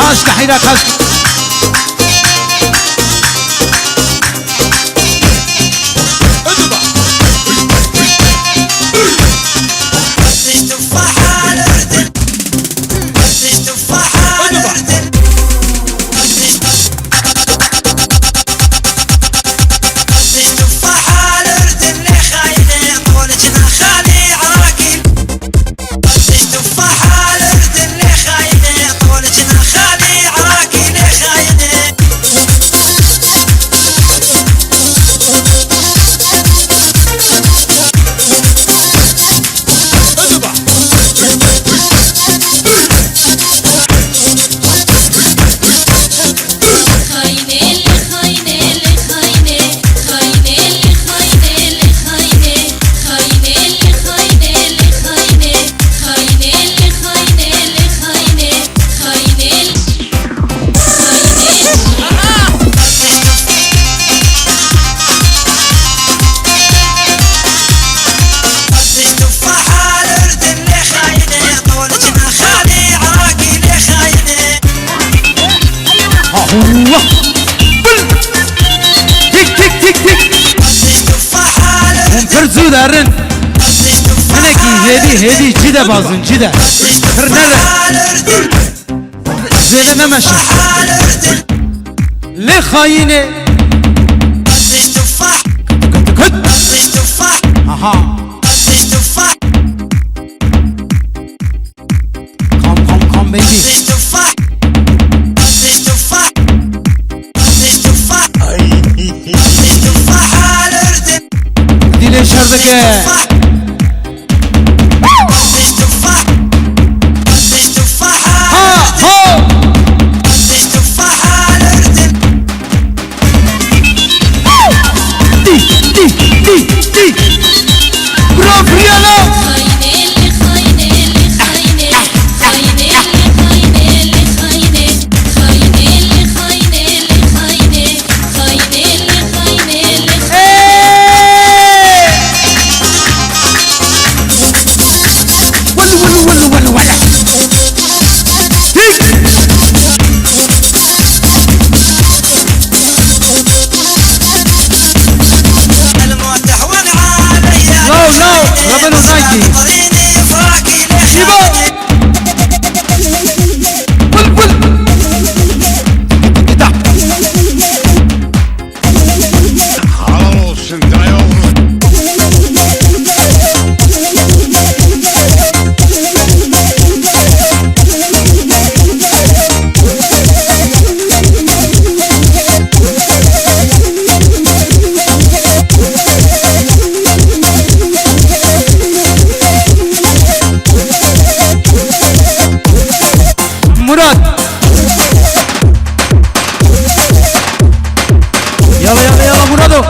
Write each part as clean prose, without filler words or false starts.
عاشق حيرك منفرزو دارن هنكي هدي جدا بازن جدا فرنالة زينا نمشي ليه خاينة كت اها come baby دي شربك برافو يلا ربنا ناجي شباب مراد يلا يلا يلا مرادو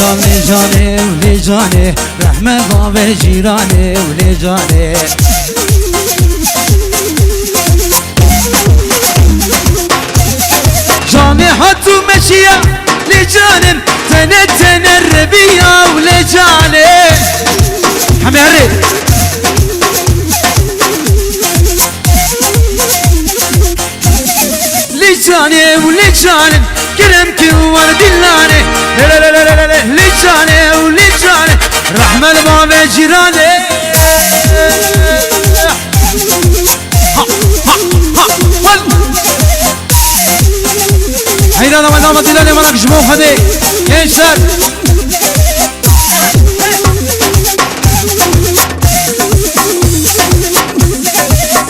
جاني جاني ولي جاني رحمة بابا جيراني ولي جاني جاني حطو مشيا لجانن تنتن الربيع ولي جاني حمي هري لجاني ولي جانن كرمك ورد اللاني لا لا لا لا لا لجاني ولجاني رحمة بابا جيراني هيدا ما دام دلاني مالك جمو خدي ينشر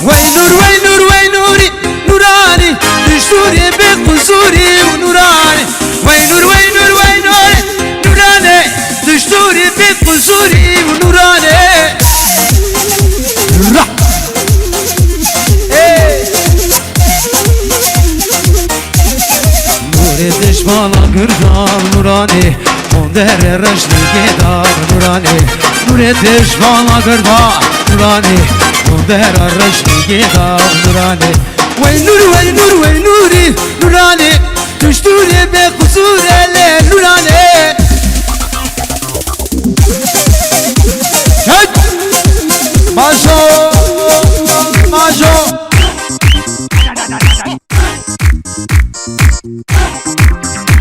وين نور وين نور وين قصوري ونوراني نوري دشمانا قردان نوراني مندر رجلي قدار نوراني نوري دشمانا قردان نوراني مندر رجلي قدار نوراني وين نور وين نور وين نوري نوراني تشتوري بقصور الليل نوراني هد ماجو ماجو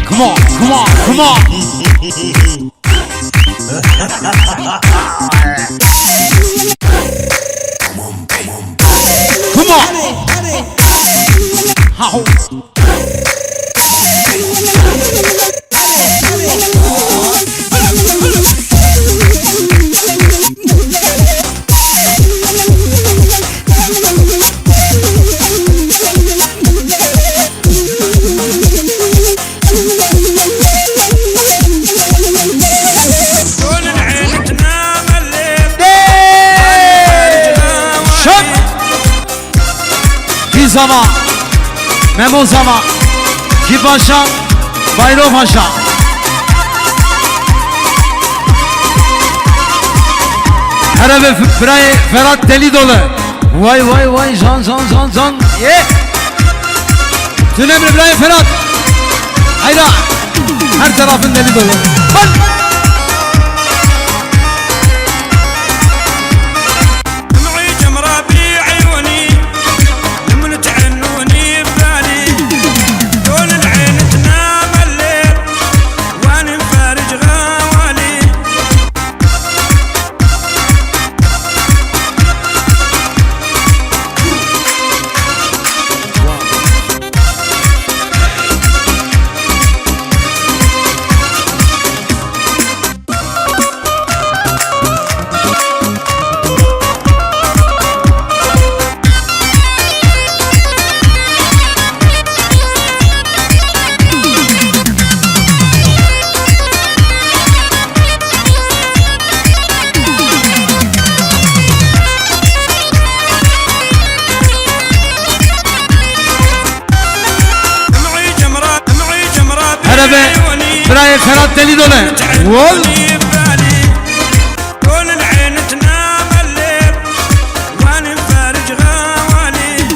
Come on, come on, come on. Come on. How? Zaman, Memo zaman, ki paşa, Bayro paşa. Herebe Fıray Ferhat deli dolu. Vay vay vay zan zan zan zan. Yeah. Tünemri İbrahim Ferhat. Hayda. Her tarafın deli dolu. Bak. براي فرات دلي دولة وول كل العين تنام الليل وانا مفارج غوالي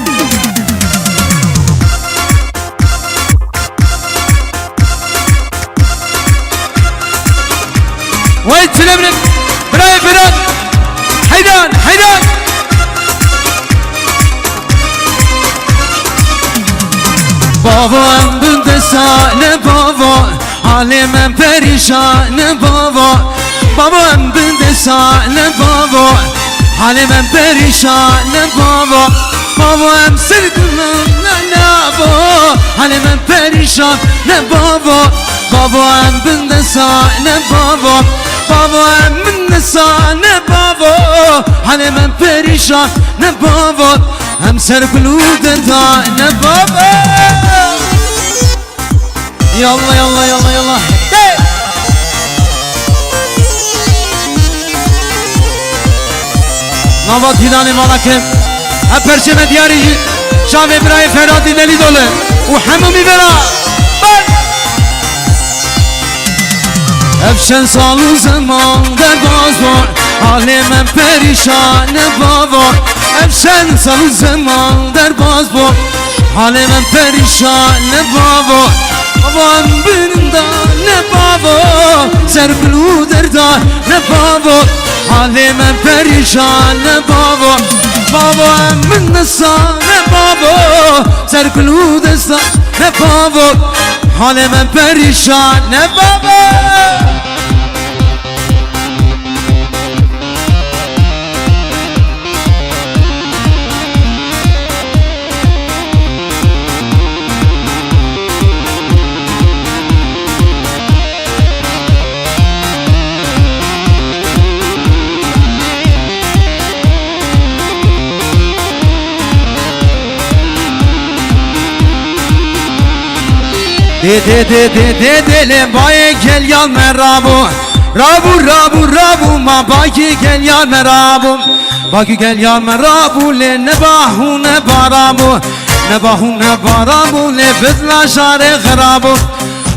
وين تلملم براي فرات حيدان حيدان بابا بنت سالة بابا حالم پریشان بابا بابا بنده سال بابا حالم پریشان بابا بابا هم سرکنم نبا حالم پریشان بابا بابا هم بنده سال بابا بابا هم بنده سال بابا حالم پریشان بابا هم سرکلود دان بابا يلا يلا يلا يلا نوات هيداني مالكم هبرشم دياري شاف إبراهيم فرادي دلي دولة وحمومي برا افشن سالو زمان در بازار حال من پریشان بابا افشن سالو زمان در بازار حال من پریشان بابا بابام بندان نه بابا سربلو دردان نه بابا حال من پریشان نه بابا بابا من نسان نه بابا سربلو دردان نه بابا حال من پریشان نه بابا دي دي دي دي دي دي لباي كل يوم مرابو رابو رابو رابو ما باقي قال يا مرابو باقي قال يا مرابو لنباهو نبارابو نباهو نبارابو لفضل شارع خرابو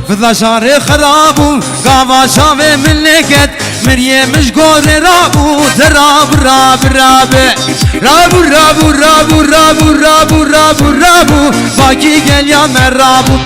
فضل شارع خرابو قاوا شاوه ملكت مريم مش قول رابو تراب راب راب رابو رابو رابو رابو رابو رابو رابو باقي قال يا مرابو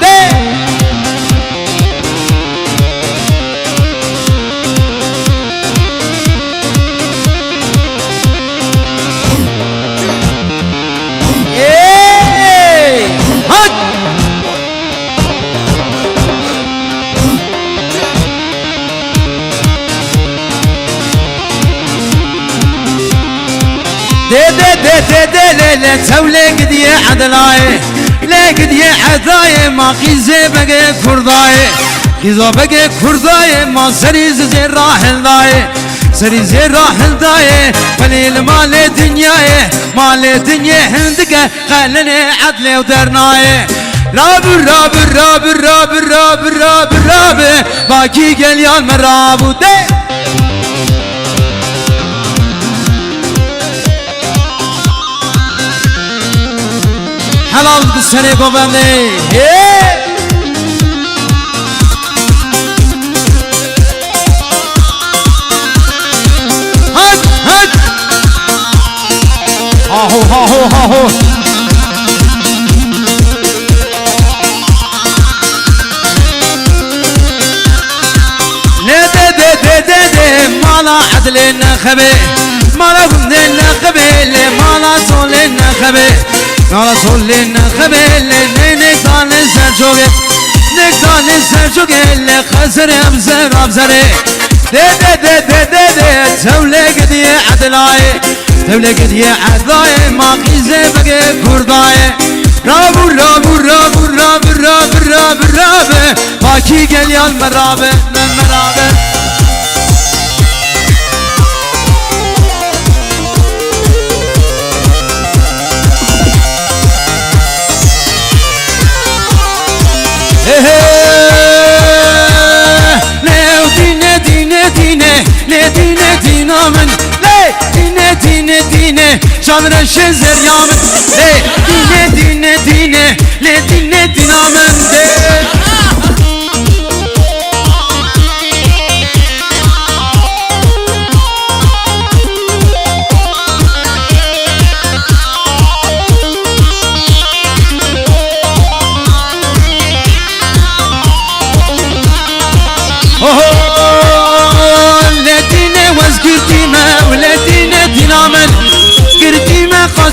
لا تولي قد يعدلاي لا قد يعدلاي ما قيزي بقى كرداي قيزو بقى كرداي ما سريز زي راحل داي سريز زي راحل داي فليل مال دنياي مال دنيا هندقة خلني عدلي ودرناي راب راب راب راب راب راب راب باقي قليان من رابو حلال بالسنة قواني هات هات هاهو هاهو هاهو لا دي مالا عدل النخبي مالا قمد النخبي مالا صول النخبي نالا صول النخبي نكتان السرجوغي نكتان السرجوغي خسر أبزر أبزري دي تولي قد يعدلاي تولي قد يعدلاي ما قيزي بقى كرداي رابو رابو رابو رابو رابو رابو رابو باكي قليان مرابو مرابو دينه شامر الشزر يامن دينه دينه من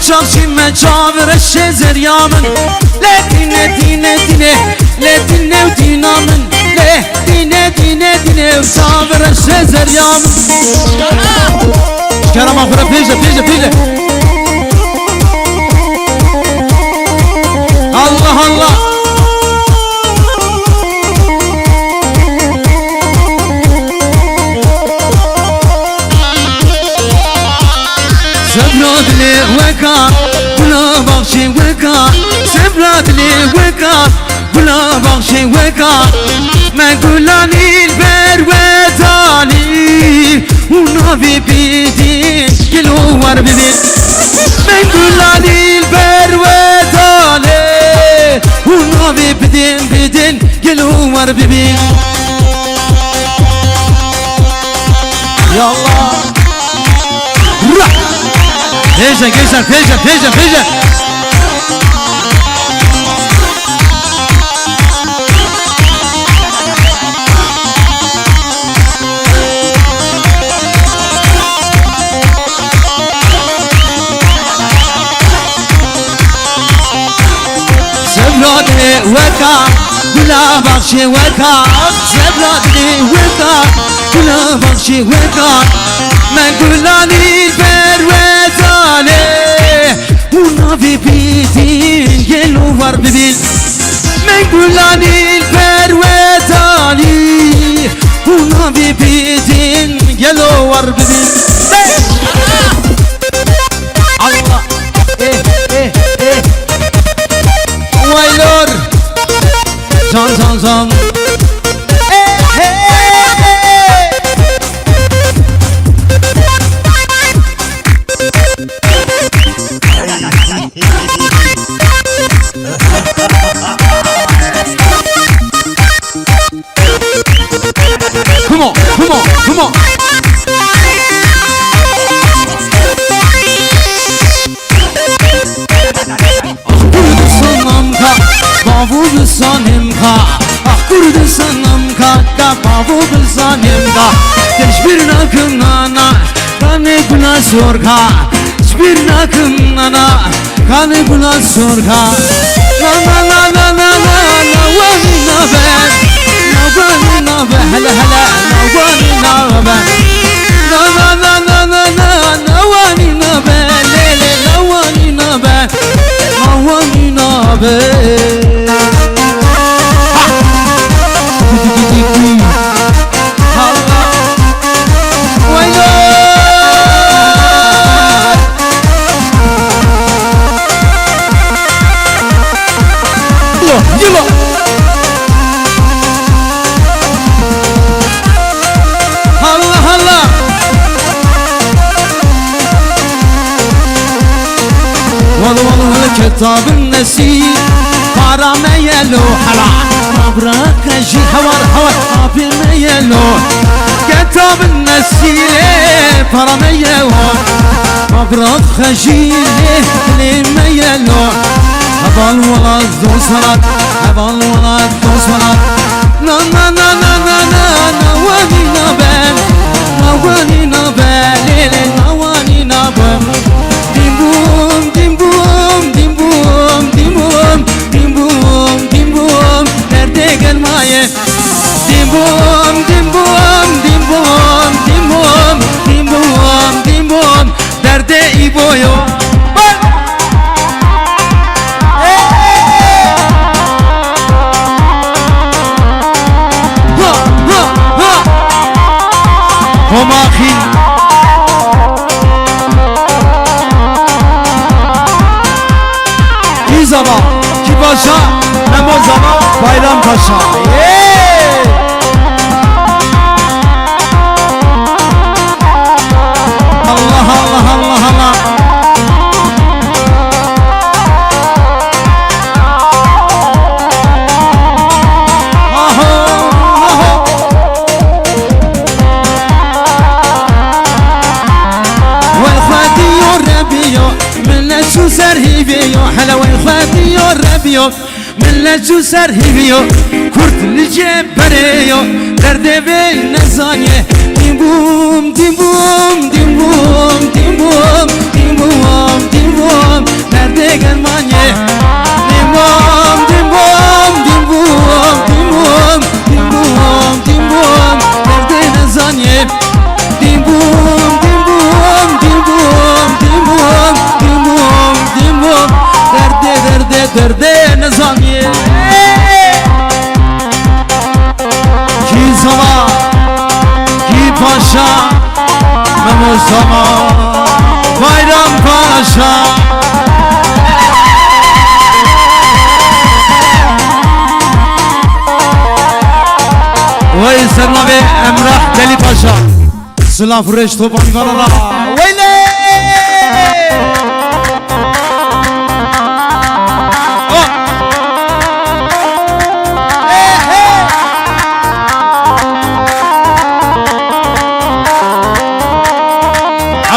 شخصي ما جابر الشزر يامن لا دينه لا دينه ودينا من لا دينه وصابر الشزر يامن كرم أخرى فيجا الله الله سبلاد لي وكا بلا بخشي وكا سبلاد لي وكا بلا بخشي وكا ما قولاني البروتاني ونافي بيدين كلو ور ببين ما قولاني البروتاني ونافي بدين كلو ور ببين يا الله فيجا سبلادني وكا بلا بخشي وكا سبلادني وكا بلا بخشي وكا ما قولاني البروتاني ونافي بيدين يلو ور ببين ما قولاني البروتاني ونافي بيدين يلو ور ببين الله ويلور زان sorga hiçbir nakımlana kanı buna sorga la la la la la la la vani na ben la vani na ben hele hele la vani na ben la la la la la la la vani na ben lele la vani na ben la vani na ben يلا هلا هلا والله الكتاب النسي حرام يلو حلا مبرك جي حوار حوار ابي يلو كتاب النسي حرام يلو مبرك خجيله لما يلو هبال ولاد دو صلاة هبال ولاد دو صلاة نا نا نا نا نا نا نواني نبان نواني نبان ليلي نواني نبان ديم بوم ديم بوم ديم بوم ديم بوم ديم بوم ديم بوم nerede gelmeye ديم بوم ديم بوم ديم بوم ديم بوم ديم بوم ديم بوم nerede iboyo Homahi İyi zaman ki paşa hem o zaman Bayram Paşa Allah Allah Allah Allah شو سرهيبيو حلوة الخاتيو الربيو من لا شو سرهيبيو كرت الجبريو درد بين نزانيه ديمبوم ديمبوم ديمبوم ديمبوم ديمبوم ديمبوم درد قرمانيه ديمبوم ديمبوم ديمبوم ديمبوم ديمبوم ديمبوم درد نزانيه ديمبوم ديمبوم ديمبوم ديمبوم ديمبوم ديمبوم درد درد درد نزانيه کی زمان کی پاشا ممو زمان Bayram Paşa Vay Sernavi Emrah Deli Paşa Sıla Fresh Topan Karara Veyle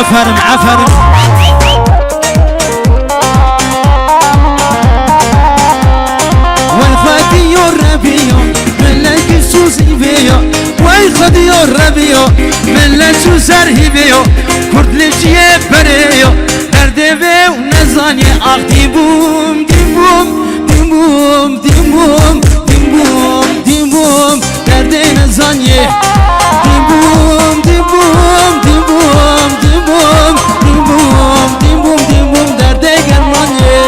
عفرم عفرم والخدي الربيع من لك سوسي بيو والخدي الربيع من لك سوسرهي بيو كرد لجيه بريو درد بيو نزاني اخ ديبوم ديبوم ديبوم ديبوم ديبوم ديبوم درد نزاني ديبوم ديبوم ديبوم ديبوم ديبوم ديبوم ديبوم درده gelmanye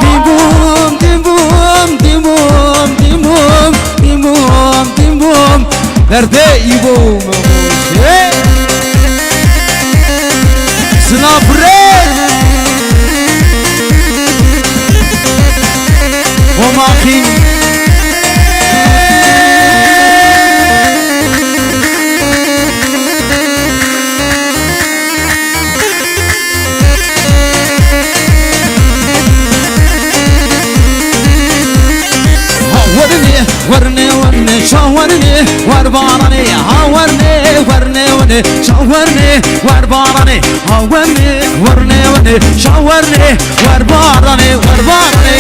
ديبوم ديبوم ديبوم ديبوم ديبوم ديبوم درده يبوم سنابريل وماخين ورني ورني شاورني وربارني هاورني ورني ورني شاورني وربارني هاورني ورني ورني شاورني وربارني وربارني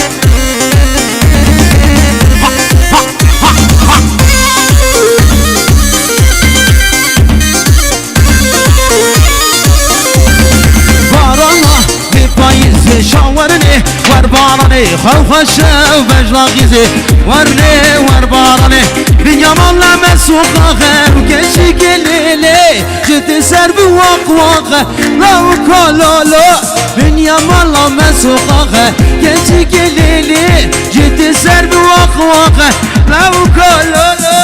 باراني خوف الشاو بجلا غيزي ورني ورباراني بنيامان لما سوقا غير وكشي كليلي جيت سر بواق واق لو كولولو بنيامان لما سوقا غير كشي كليلي جيت سر بواق واق لو كولولو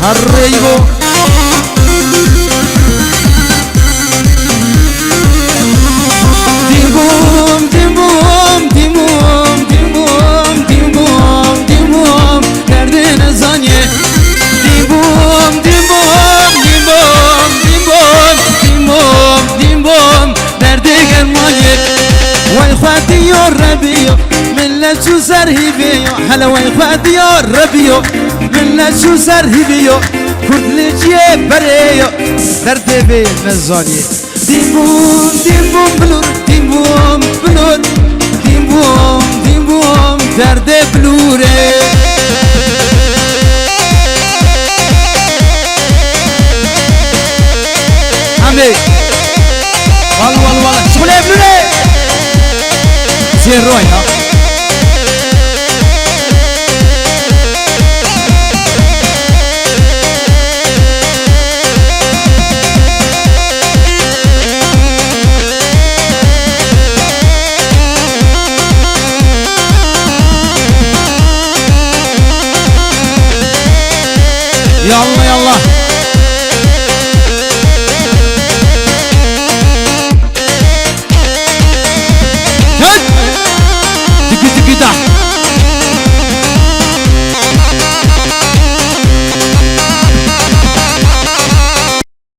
الريبو ديموم ديموم ديموم ديموم ديموم ديموم دردين زانية ديموم ديموم ديموم ديموم ديموم ديموم دردين المانية ويخواتي يا ربيو من لا شو سرهي بيو هلا ويخواتي يا ربيو من لا شو سرهي بيو كرد لجيه بريو درد بي مزانية ديموم ديموم بلور ديموم بلور ديموم ديموم درد بلوري عمي والله والله والله شغل يا بلوري زين روي ها يلا